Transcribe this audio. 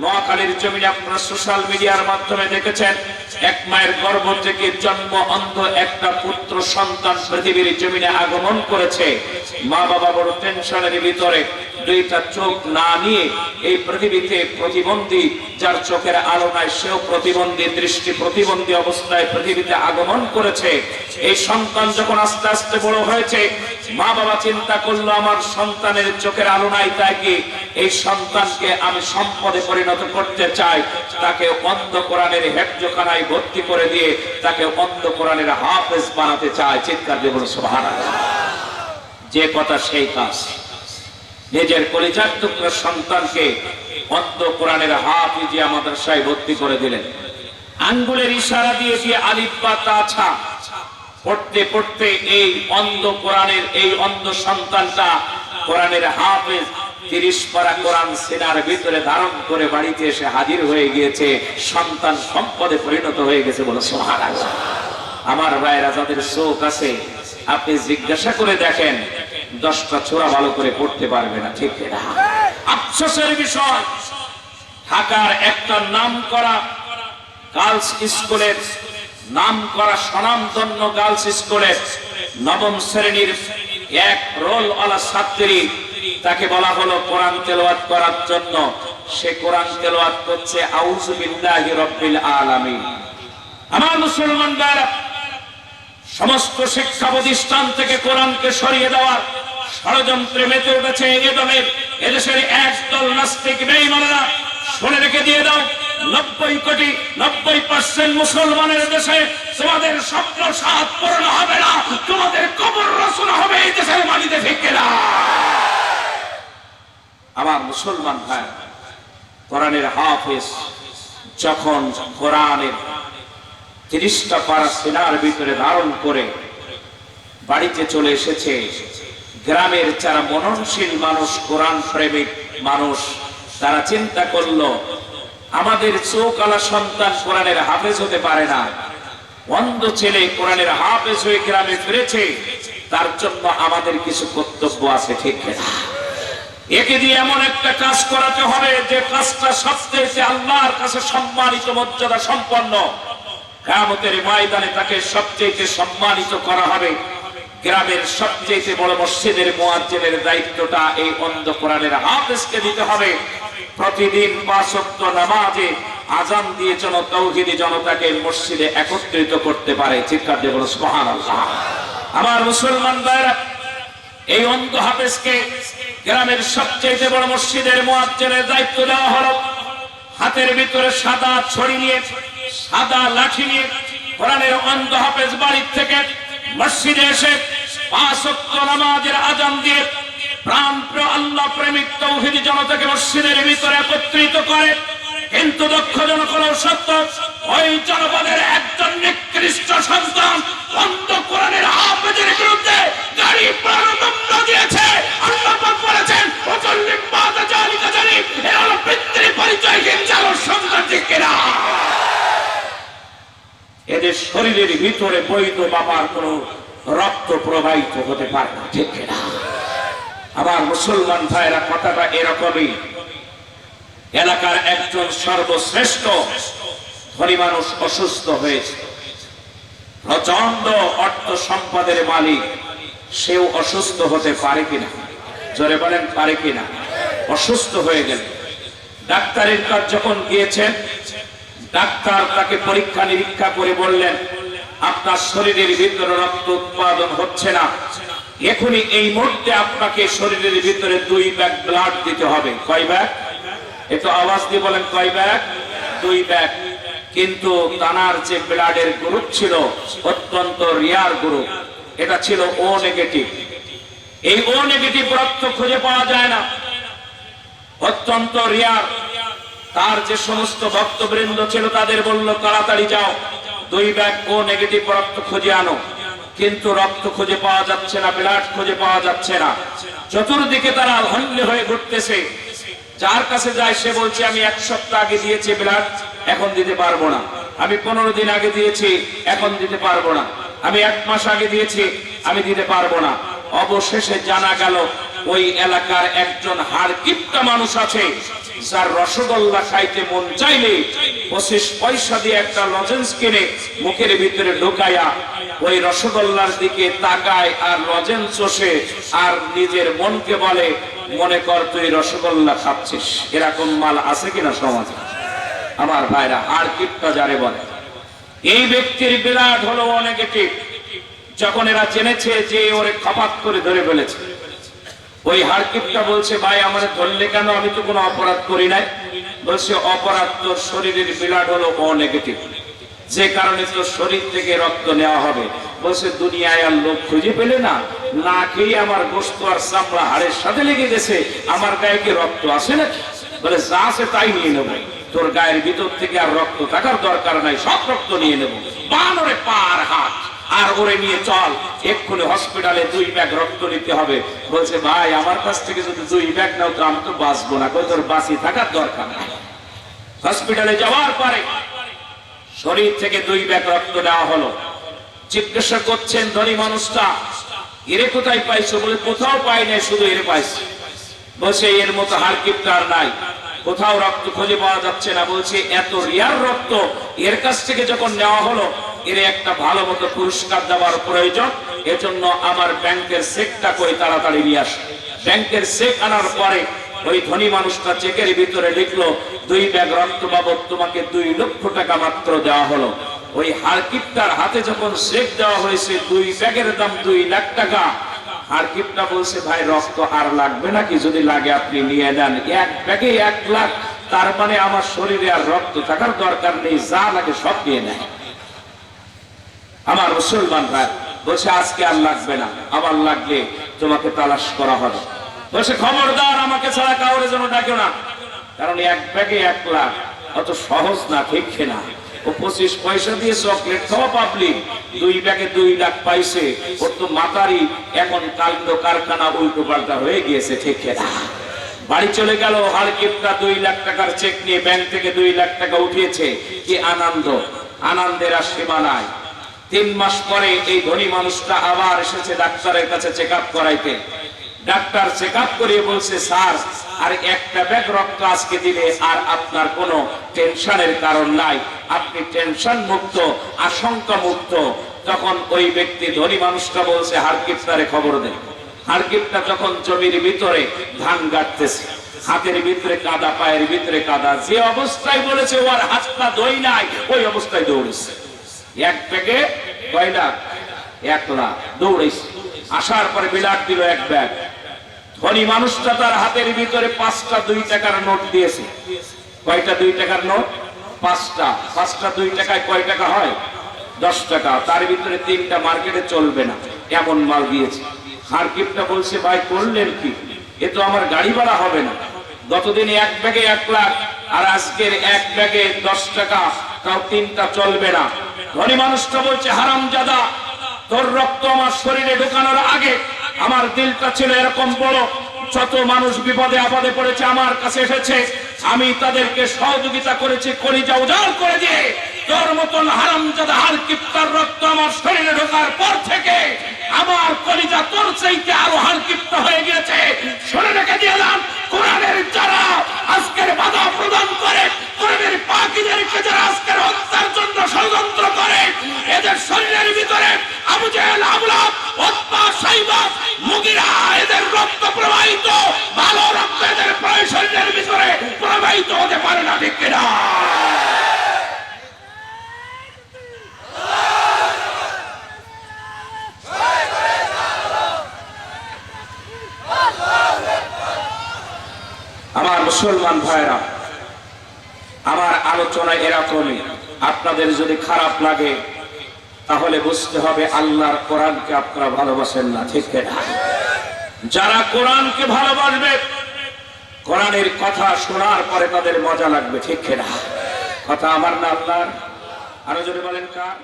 নোয়াখালীর জমিনে আপনারা সোশ্যাল মিডিয়ার মাধ্যমে দেখেছেন, এক মায়ের গর্ভ থেকে জন্ম অন্ধ একটা পুত্র সন্তান পৃথিবীর জমিনে আগমন করেছে। মা বাবা বড় টেনশনের ভিতরে, দুইটা চোখ না নিয়ে এই পৃথিবীতে প্রতিবন্ধী, যার চোখের আলো নাই সেও প্রতিবন্ধী, দৃষ্টি প্রতিবন্ধী অবস্থায় পৃথিবীতে আগমন করেছে। এই সন্তান যখন আস্তে আস্তে বড় হয়েছে, মা বাবা চিন্তা করলো আমার সন্তানের চোখের আলো নাই, তাই কি এই সন্তানকে আমি সম্পদে পরিণত করতে চাই। তাকে অন্ধ কোরআনের হেফজখানায় ভর্তি করে দিয়ে তাকে অন্ধ কোরআনের হাফেজ বানাতে চায়। চিৎকার দিয়ে বলুন সুবহানাল্লাহ। যে কথা সেই কাজ। নিজের কলিজার টুকরা সন্তানকে অন্ধ কোরআনের হাফিজিয়া মাদ্রাসায় ভর্তি করে দিলেন। আঙ্গুলের ইশারা দিয়ে দিয়ে আলিফ বা তা ছা পড়তে পড়তে এই অন্ধ কোরআনের এই অন্ধ সন্তানটা কোরআনের হাফেজ 30 পারা কোরআন সিনার ভিতরে ধারণ করে বাড়িতে এসে হাজির হয়ে গিয়েছে। সন্তান সম্পদে পরিণত হয়ে গেছে। বলো সুবহানাল্লাহ। আমার ভাইরা যাদের চোখ আছে, আপনি জিজ্ঞাসা করে দেখেন 10টা ছোরা ভালো করে পড়তে পারবে না, ঠিক না? আফসোসের বিষয়, ঢাকার একটা নামকরা গার্লস স্কুলের, নামকরা স্বনামধন্য গার্লস স্কুলের 9ম শ্রেণীর এক রোলওয়ালা ছাত্রী, তাকে বলা হলো কোরআন তেলাওয়াত করার জন্য। সে কোরআন তেলাওয়াত করছে আউযু বিল্লাহি রাব্বিল আলামিন। আমার মুসলমান ভাইরা, সমস্ত শিক্ষা প্রতিষ্ঠান থেকে কোরআনকে সরিয়ে দেওয়ার ষড়যন্ত্রে মেতে উঠেছে এদেশের একদল নাস্তিক বেঈমানরা। শুনে রেখে দিয়ে দাও, 90% মুসলমানের দেশে তোমাদের স্বপ্ন সাত পূরণ হবে না, তোমাদের কবর রচনা হবে এই দেশের মাটিতে, ঠিক না? আমার মুসলমান ভাই, কোরআনের হাফেজ যখন কোরআনের 30টা পারা সিনার ভিতরে ধারণ করে বাড়িতে চলে এসেছে, গ্রামের যারা মননশীল মানুষ, কোরআন প্রেমিক মানুষ, তারা চিন্তা করলো আমাদের চোখালা সন্তান কোরআনের হাফেজ হতে পারে না, অন্ধ ছেলে কোরআনের হাফেজ হয়ে গ্রামে ফিরেছে, তার জন্য আমাদের কিছু কর্তব্য আছে, ঠিক না? একে দিয়ে এমন একটা কাজ করাতে হবে যে কাজটা সবচেয়ে আল্লাহর কাছে সম্মানিত, মর্যাদা সম্পন্ন। কিয়ামতের ময়দানে তাকে সবচেয়ে সম্মানিত করা হবে। গ্রামের সবচেয়ে বড় মসজিদের মুয়াজ্জিনের দায়িত্বটা এই অন্ধ কোরআনের হাফেজকে দিতে হবে। প্রতিদিন 5 ওয়াক্ত নামাজে আযান দিয়ে যেন তাওহীদি জনতাকে মসজিদে একত্রিত করতে পারে। চিৎকার দিয়ে বলো সুবহানাল্লাহ। আমার মুসলমান ভাইরা, এই অন্ধ হাফেজকে গ্রামের সবচেয়ে বড় মসজিদের মুয়াজ্জিনের দায়িত্ব দেওয়া হলো। হাতের ভিতরে সাদা ছড়ি নিয়ে, সাদা লাঠি নিয়ে কোরআনের অন্ধ হাফেজ বাড়ি থেকে মসজিদে এসে 5 ওয়াক্ত নামাজের আযান দিয়ে প্রাণপ্রিয় আল্লাহ প্রেমিক তাওহীদি জনতাকে মসজিদের ভিতরে একত্রিত করে। কিন্তু দুঃখজনক হলো সত্য, ওই জনপদের একজন নিকৃষ্ট সন্তান অন্ধ কোরআনের হাফেজের বিরুদ্ধে গাড়ি প্রাণদণ্ড দিয়েছে। আল্লাহ পাক বলেছেন ওয়াজাল্লিম বাদা জালিকা জালিম, এ হলো পিতৃ পরিচয়হীন জানোর সন্তান, ঠিক কিনা? এদের শরীরের ভিতরে বৈধ বাবার কোন রক্ত প্রবাহিত হতে পারে না, ঠিক কিনা? আমার মুসলমান ভাইরা, কথাটা এরকমই। এলাকার একজন সর্বশ্রেষ্ঠ ধনী মানুষ অসুস্থ হয়েছে, প্রচন্ড অর্থ সম্পদের মালিক, সেও অসুস্থ হতে পারে কিনা? জোরে বলেন, পারে কিনা? অসুস্থ হয়ে গেল। ডাক্তারের কাছে যখন গিয়েছেন, ডাক্তার তাকে পরীক্ষা নিরীক্ষা করে বললেন আপনার শরীরের ভিতরে রক্ত উৎপাদন হচ্ছে না, এখনই এই মুহূর্তে আপনাকে শরীরের ভিতরে 2 ব্যাগ ব্লাড দিতে হবে। কয় ব্যাগ? একটু আওয়াজ দিয়ে বলেন, কয় ব্যাগ? 2 ব্যাগ। কিন্তু তানার যে ব্লাডের গ্রুপ ছিল অত্যন্ত রিয়ার গ্রুপ, এটা ছিল ও নেগেটিভ। এই ও নেগেটিভ রক্ত খুঁজে পাওয়া যায় না, অত্যন্ত রিয়ার। তার যে সমস্ত ভক্তবৃন্দ ছিল তাদের বলল তাড়াতাড়ি যাও 2 ব্যাগ ও নেগেটিভ রক্ত খুঁজে আনো। কিন্তু রক্ত খুঁজে পাওয়া যাচ্ছে না, ব্লাড খুঁজে পাওয়া যাচ্ছে না। চতুর্দিকে তারা হন্যে হয়ে ঘুরতেছে। যার কাছে যায় সে বলছে আমি 1 সপ্তাহ আগে দিয়েছি ব্লাড, এখন দিতে পারবো না। আমি 15 দিন আগে দিয়েছি, এখন দিতে পারবো না। আমি 1 মাস আগে দিয়েছি, আমি দিতে পারবো না। অবশেষে জানা গেল ওই এলাকার একজন হাড়কিপ্টা মানুষ আছে, যার রসগোল্লা খাইতে মন চাইলে 25 পয়সা দিয়ে একটা লজেন্স কিনে মুখের ভিতরে ঢোকায়া ওই রসগোল্লার দিকে তাকায় আর লজেন্স চষে আর নিজের মনকে বলে মনে কর তুই রসগোল্লা খাচ্ছিস। এরকম মাল আছে কিনা সমাজে? আমার ভাইরা, আর কিপটা যারে বলে, এই ব্যক্তির বিরাট হলো নেগেটিভ। যখন এরা জেনেছে যে ওরে খপাত করে ধরে ফেলেছে, ওই হারকিপটা বলছে ভাই আমার ধরলে কেন, আমি তো কোনো অপরাধ করি নাই। বলছে অপরাধ তোর শরীরের বিরাট হলো ও নেগেটিভ, যে কারণে তোর শরীর থেকে রক্ত নেওয়া হবে। বলছে দুনিয়ায় আর লোক খুঁজে পেলে না, না খেয়ে আমার গোশত আর চামড়া হাড়ের সাথে লেগে গেছে, আমার গায়ে কি রক্ত আসে না? বলে যা আছে তাই নিয়ে নেবো, তোর গায়ের ভিতর থেকে আর রক্ত থাকার দরকার নাই, সব রক্ত নিয়ে নেবো। বানরে পার হাত আর ওরে নিয়ে চল, এক্ষুনি হসপিটালে 2 ব্যাগ রক্ত নিতে হবে। বলছে ভাই আমার কাছ থেকে যদি 2 ব্যাগ নাও তো আমি তো বাঁচবো না। তোর বাঁচি থাকার দরকার নাই। হসপিটালে যাওয়ার পরে শরীর থেকে 2 ব্যাগ রক্ত নেওয়া হলো। জিজ্ঞাসা করছেন ধনী মানুষটা, এরে কোথায় পাইছো? বলে কোথাও পাই নাই, শুধু এরে পাইছি। বলছে এর মতো হারকিপটা আর নাই, কোথাও রক্ত খুঁজে পাওয়া যাচ্ছে না। বলছে এত রিয়ার রক্ত এর কাছ থেকে যখন নেওয়া হলো, এর একটা ভালো মতো পুরস্কার দেওয়ার প্রয়োজন, এজন্য আমার ব্যাংকের চেকটা কই তাড়াতাড়ি নিয়ে আস। ব্যাংকের চেক আনার পরে ওই ধনী মানুষটা চেকের ভিতরে লিখলো 2 ব্যাগ রক্ত বাবদ তোমাকে 2 লক্ষ টাকা মাত্র দেওয়া হলো। ওই হারকিপটার হাতে যখন চেক দেওয়া হয়েছে 2 ব্যাগের দাম 2 লাখ টাকা, হারকিপটা বলছে ভাই রক্ত আর লাগবে নাকি? যদি লাগে আপনি নিয়ে নেন, 1 ব্যাগে 1 লাখ, তার মানে আমার শরীরে আর রক্ত থাকার দরকার নেই, যা লাগে সব নিয়ে নেয়। আমার মুসলমান ভাই বলছে আজকে আর লাগবে না, আবার লাগলে তোমাকে তালাশ করা হবে। বলছে খবরদার আমাকে ছাড়া কাউরে যেন ডাকো না, কারণ 1 ব্যাগে 1 লাখ অত সহজ না, ঠিক না? ও 25 পয়সা দিয়ে চকলেট খাওয়া পাবলিক 2 ব্যাগে 2 লাখ পাইছে, ওর তো মাতারি এখন কাণ্ড কারখানা উল্টো পাল্টা হয়ে গিয়েছে, ঠিক না? বাড়ি চলে গেল, হারকিপটা 2 লাখ টাকার চেক নিয়ে ব্যাংক থেকে 2 লাখ টাকা উঠিয়েছে। কি আনন্দ, আনন্দের আর সীমা নাই। 3 মাস পরে এই ধনী মানুষটা আবার এসেছে ডাক্তারের কাছে চেক আপ করাইতে। ডাক্তার চেক আপ করিয়ে বলছে স্যার আর 1টা ব্যাগ রক্ত আজকে দিলে আর আপনার কোনো টেনশনের কারণ নাই, আপনি টেনশন মুক্ত, আশঙ্কা মুক্ত। তখন ওই ব্যক্তি ধনী মানুষটা বলছে হারকিপটারে খবর দেন। হারকিপটা যখন জমির ভিতরে ধান গাড়তেছে, হাতের ভিতরে কাদা, পায়ের ভিতরে কাদা, যে অবস্থায় বলেছে ওর হাতটা দই নাই, ওই অবস্থায় দৌড়েছে। 1 ব্যাগে 2 লাখ, 1 লাখ দৌড়েছে। আসার পরে বিলাট দিল 1 ব্যাগ। ধনী মানুষটা তার হাতের ভিতরে 5টা 2 টাকার নোট দিয়েছে। কয়টা 2 টাকার নোট? 5টা। 5টা 2 টাকায় কয় টাকা হয়? 10 টাকা। তার ভিতরে 3টা মার্কেটে চলবে না এমন মাল দিয়েছে। হারকিপটা বলছে ভাই করলেন কি? এ তো আমার গাড়ি ভাড়া হবে না। গতদিন 1 ব্যাগে 1 লাখ আর আজকের 1 ব্যাগে 10 টাকা, তাও 3টা চলবে না। ধনী মানুষটা বলছে হারামজাদা, তোর রক্ত আমার শরীরে ঢোকানোর আগে আমার দিলটা ছিল এরকম বড়, যত মানুষ বিপদে আপদে পড়েছে আমার কাছে এসেছে, আমি তাদেরকে সহযোগিতা করেছি, কলিজা উজাড় করে দিয়ে। তোর মতন হারামজাদা হারকিপটার রক্ত আমার শরীরে ঢোকার পর থেকে আমার কলিজা তোর চাইতে আরো হারকিপ্ত হয়ে গেছে। শুনে রেখে দিলাম, কোরআনের যারা আজকের বাধা প্রদান করে, কোরআনের পাখীদেরকে যারা আজকের হত্যার জন্য ষড়যন্ত্র করে, এদের শরীরের ভিতরে আবু জেহেল, আবু লাহাব, উতবা, শাইবা, মুগীরা, এদের রক্ত প্রবাহিত, ভালো রক্ত এদের শরীরের ভিতরে প্রবাহিত হতে পারে না, ঠিক কিনা? আমার মুসলমান ভাইরা, আমার আলোচনা এরকমই। আপনাদের যদি খারাপ লাগে তাহলে বুঝতে হবে আল্লাহর কোরআনকে আপনারা ভালোবাসেন না, ঠিক না? যারা কোরআনকে ভালোবাসবে, কোরআনের কথা শোনার পরে তাদের মজা লাগবে, ঠিক না? কথা আমার না আল্লাহর? আরো যদি বলেন কার?